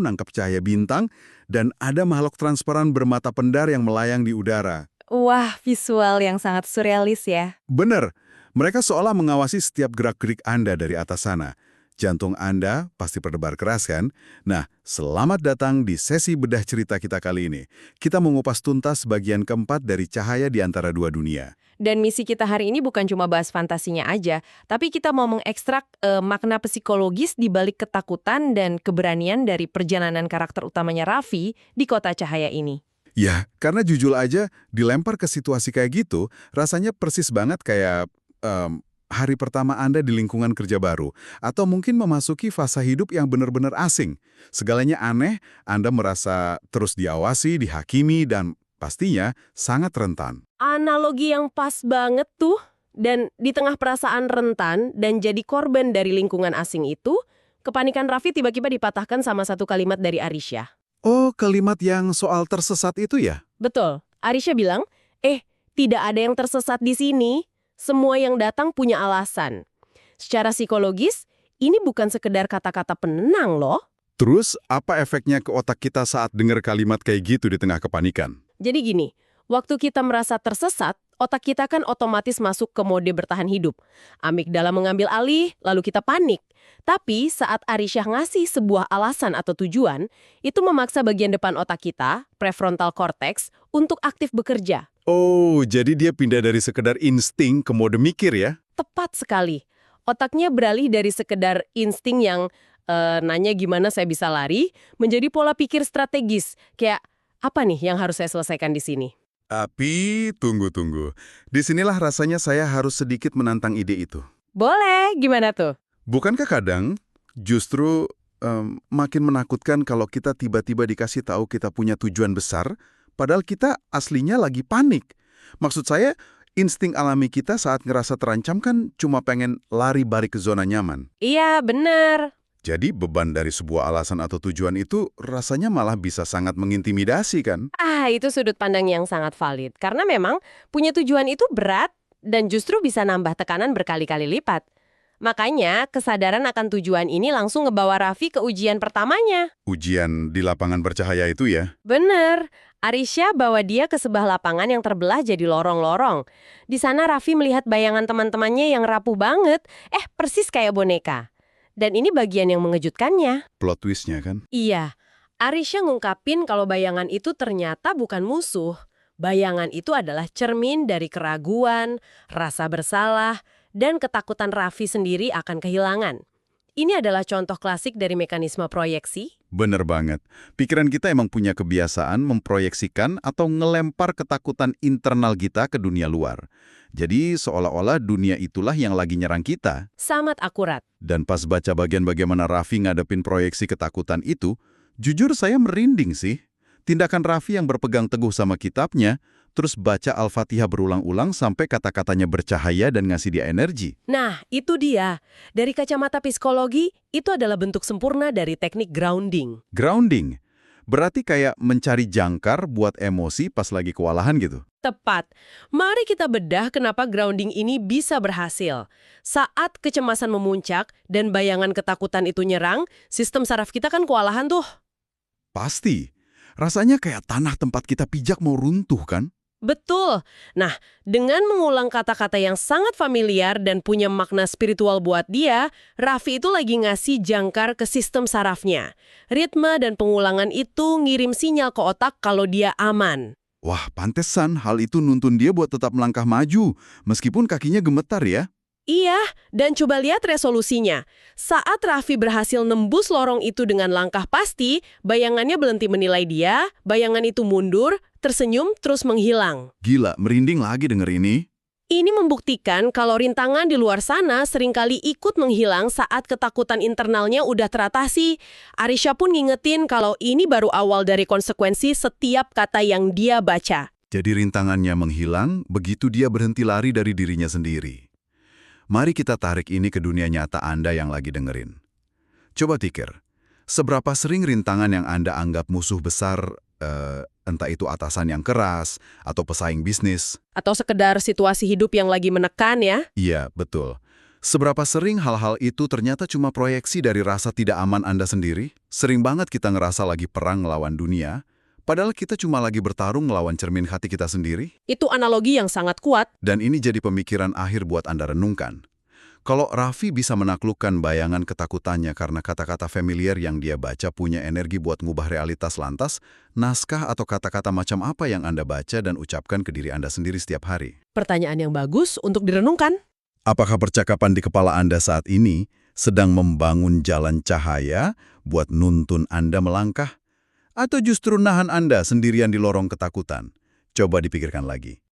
menangkap cahaya bintang, dan ada makhluk transparan bermata pendar yang melayang di udara. Wah, visual yang sangat surrealis ya. Bener, mereka seolah mengawasi setiap gerak-gerik Anda dari atas sana. Jantung Anda pasti berdebar keras kan? Nah, selamat datang di sesi bedah cerita kita kali ini. Kita mengupas tuntas bagian keempat dari cahaya di antara dua dunia. Dan misi kita hari ini bukan cuma bahas fantasinya aja, tapi kita mau mengekstrak makna psikologis di balik ketakutan dan keberanian dari perjalanan karakter utamanya Raffi di kota cahaya ini. Ya, karena jujur aja, dilempar ke situasi kayak gitu, rasanya persis banget kayak hari pertama Anda di lingkungan kerja baru, atau mungkin memasuki fase hidup yang benar-benar asing. Segalanya aneh, Anda merasa terus diawasi, dihakimi, dan pastinya sangat rentan. Analogi yang pas banget tuh. Dan di tengah perasaan rentan dan jadi korban dari lingkungan asing itu, kepanikan Raffi tiba-tiba dipatahkan sama satu kalimat dari Arisha. Oh, kalimat yang soal tersesat itu ya? Betul. Arisha bilang, tidak ada yang tersesat di sini. Semua yang datang punya alasan. Secara psikologis, ini bukan sekedar kata-kata penenang loh. Terus, apa efeknya ke otak kita saat dengar kalimat kayak gitu di tengah kepanikan? Jadi gini, waktu kita merasa tersesat, otak kita kan otomatis masuk ke mode bertahan hidup. Amigdala mengambil alih, lalu kita panik. Tapi saat Arisha ngasih sebuah alasan atau tujuan, itu memaksa bagian depan otak kita, prefrontal cortex, untuk aktif bekerja. Oh, jadi dia pindah dari sekedar insting ke mode mikir ya? Tepat sekali. Otaknya beralih dari sekedar insting yang nanya gimana saya bisa lari, menjadi pola pikir strategis. Kayak, apa nih yang harus saya selesaikan di sini? Tapi, tunggu. Disinilah rasanya saya harus sedikit menantang ide itu. Boleh, gimana tuh? Bukankah kadang justru makin menakutkan kalau kita tiba-tiba dikasih tahu kita punya tujuan besar, padahal kita aslinya lagi panik. Maksud saya, insting alami kita saat ngerasa terancam kan cuma pengen lari balik ke zona nyaman. Iya, bener. Jadi beban dari sebuah alasan atau tujuan itu rasanya malah bisa sangat mengintimidasi kan? Itu sudut pandang yang sangat valid. Karena memang punya tujuan itu berat dan justru bisa nambah tekanan berkali-kali lipat. Makanya, kesadaran akan tujuan ini langsung ngebawa Raffi ke ujian pertamanya. Ujian di lapangan bercahaya itu ya? Bener. Arisha bawa dia ke sebuah lapangan yang terbelah jadi lorong-lorong. Di sana Raffi melihat bayangan teman-temannya yang rapuh banget. Persis kayak boneka. Dan ini bagian yang mengejutkannya. Plot twist-nya kan? Iya. Arisha ngungkapin kalau bayangan itu ternyata bukan musuh. Bayangan itu adalah cermin dari keraguan, rasa bersalah, dan ketakutan Raffi sendiri akan kehilangan. Ini adalah contoh klasik dari mekanisme proyeksi. Bener banget. Pikiran kita emang punya kebiasaan memproyeksikan atau ngelempar ketakutan internal kita ke dunia luar. Jadi seolah-olah dunia itulah yang lagi nyerang kita. Sangat akurat. Dan pas baca bagian bagaimana Raffi ngadepin proyeksi ketakutan itu, jujur saya merinding sih. Tindakan Raffi yang berpegang teguh sama kitabnya, terus baca Al-Fatihah berulang-ulang sampai kata-katanya bercahaya dan ngasih dia energi. Nah, itu dia. Dari kacamata psikologi, itu adalah bentuk sempurna dari teknik grounding. Grounding. Berarti kayak mencari jangkar buat emosi pas lagi kewalahan gitu. Tepat. Mari kita bedah kenapa grounding ini bisa berhasil. Saat kecemasan memuncak dan bayangan ketakutan itu nyerang, sistem saraf kita kan kewalahan tuh. Pasti. Rasanya kayak tanah tempat kita pijak mau runtuh kan? Betul. Nah, dengan mengulang kata-kata yang sangat familiar dan punya makna spiritual buat dia, Raffi itu lagi ngasih jangkar ke sistem sarafnya. Ritme dan pengulangan itu ngirim sinyal ke otak kalau dia aman. Wah, pantesan hal itu nuntun dia buat tetap melangkah maju, meskipun kakinya gemetar ya. Iya, dan coba lihat resolusinya. Saat Raffi berhasil nembus lorong itu dengan langkah pasti, bayangannya berhenti menilai dia, bayangan itu mundur, tersenyum, terus menghilang. Gila, merinding lagi denger ini. Ini membuktikan kalau rintangan di luar sana seringkali ikut menghilang saat ketakutan internalnya udah teratasi. Arisha pun ngingetin kalau ini baru awal dari konsekuensi setiap kata yang dia baca. Jadi rintangannya menghilang, begitu dia berhenti lari dari dirinya sendiri. Mari kita tarik ini ke dunia nyata Anda yang lagi dengerin. Coba pikir, seberapa sering rintangan yang Anda anggap musuh besar, entah itu atasan yang keras, atau pesaing bisnis. Atau sekedar situasi hidup yang lagi menekan ya? Iya, betul. Seberapa sering hal-hal itu ternyata cuma proyeksi dari rasa tidak aman Anda sendiri? Sering banget kita ngerasa lagi perang ngelawan dunia, padahal kita cuma lagi bertarung ngelawan cermin hati kita sendiri. Itu analogi yang sangat kuat. Dan ini jadi pemikiran akhir buat Anda renungkan. Kalau Raffi bisa menaklukkan bayangan ketakutannya karena kata-kata familiar yang dia baca punya energi buat ngubah realitas lantas, naskah atau kata-kata macam apa yang Anda baca dan ucapkan ke diri Anda sendiri setiap hari? Pertanyaan yang bagus untuk direnungkan. Apakah percakapan di kepala Anda saat ini sedang membangun jalan cahaya buat nuntun Anda melangkah? Atau justru nahan Anda sendirian di lorong ketakutan? Coba dipikirkan lagi.